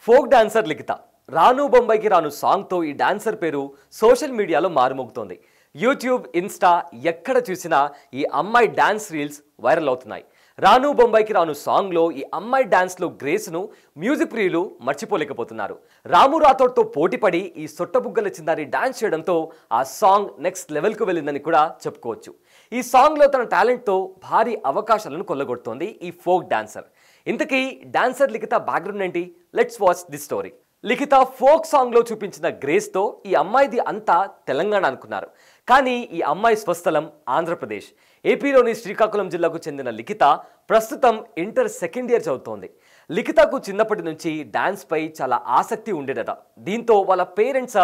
Folk dancer లిఖిత రాను బొంబాయికి రాను సాంగ్తో ఈ డాన్సర్ పేరు సోషల్ మీడియాలో మారుమోగుతోంది. యూట్యూబ్, ఇన్స్టా ఎక్కడ చూసినా ఈ అమ్మాయి డాన్స్ రీల్స్ వైరల్ అవుతున్నాయి. రాను బొంబాయికి రాను సాంగ్లో ఈ అమ్మాయి డాన్స్లో గ్రేస్ను మ్యూజిక్ ప్రియులు మర్చిపోలేకపోతున్నారు. రాము రాథోడ్తో పోటీపడి ఈ సొట్టబుగ్గల చిందారి డాన్స్ చేయడంతో ఆ సాంగ్ నెక్స్ట్ లెవెల్కు వెళ్ళిందని కూడా చెప్పుకోవచ్చు. ఈ సాంగ్లో తన టాలెంట్తో భారీ అవకాశాలను కొల్లగొడుతోంది ఈ ఫోక్ డాన్సర్. ఇంతకీ డాన్సర్ లిఖిత బ్యాక్గ్రౌండ్ ఏంటి? Let's watch the story. Likhitha folk సాంగ్లో చూపించిన గ్రేస్తో ఈ అమ్మాయిది అంతా తెలంగాణ అనుకున్నారు. కానీ ఈ అమ్మాయి స్వస్థలం ఆంధ్రప్రదేశ్. ఏపీలోని శ్రీకాకుళం జిల్లాకు చెందిన లిఖిత ప్రస్తుతం ఇంటర్ సెకండ్ ఇయర్ చదువుతోంది. లిఖితకు చిన్నప్పటి నుంచి డాన్స్పై చాలా ఆసక్తి ఉండేదట. దీంతో వాళ్ళ పేరెంట్స్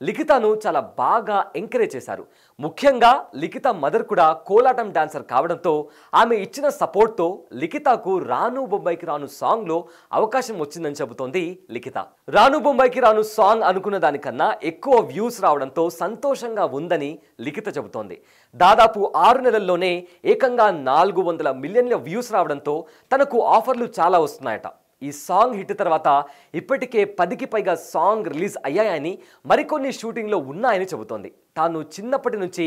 లిఖితను చాలా బాగా ఎంకరేజ్ చేశారు. ముఖ్యంగా లిఖిత మదర్ కూడా కోలాటం డాన్సర్ కావడంతో ఆమె ఇచ్చిన సపోర్ట్తో లిఖితకు రాను బొంబాయికి రాను సాంగ్లో అవకాశం వచ్చిందని చెబుతోంది లిఖిత. రాను బొంబాయికి రాను సాంగ్ అనుకున్న దానికన్నా ఎక్కువ వ్యూస్ రావడంతో సంతోషంగా ఉందని లిఖిత చెబుతోంది. దాదాపు 6 నెలల్లోనే ఏకంగా 400 మిలియన్ల వ్యూస్ రావడంతో తనకు ఆఫర్లు చాలా వస్తున్నాయట. ఈ సాంగ్ హిట్ తర్వాత ఇప్పటికే 10కి పైగా సాంగ్ రిలీజ్ అయ్యాయని, మరికొన్ని షూటింగ్లో ఉన్నాయని చెబుతోంది. తాను చిన్నప్పటి నుంచి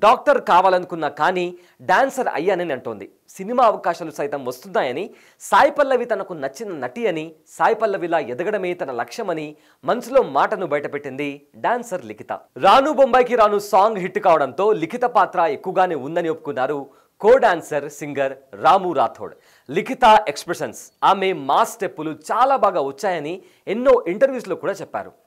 డాక్టర్ కావాలనుకున్నా కానీ డాన్సర్ అయ్యానని అంటోంది. సినిమా అవకాశాలు సైతం వస్తున్నాయని, సాయి పల్లవి తనకు నచ్చిన నటి అని, సాయి పల్లవిలా ఎదగడమే తన లక్ష్యమని మనసులో మాటను బయటపెట్టింది డాన్సర్ లిఖిత. రాను బొంబాయికి రాను సాంగ్ హిట్ కావడంతో లిఖిత పాత్ర ఎక్కువగానే ఉందని ఒప్పుకున్నారు కో డాన్సర్ సింగర్ రాము రాథోడ్. లిఖిత ఎక్స్ప్రెషన్స్, ఆమె మాస్ స్టెప్పులు చాలా బాగా వచ్చాయని ఎన్నో ఇంటర్వ్యూస్లో కూడా చెప్పారు.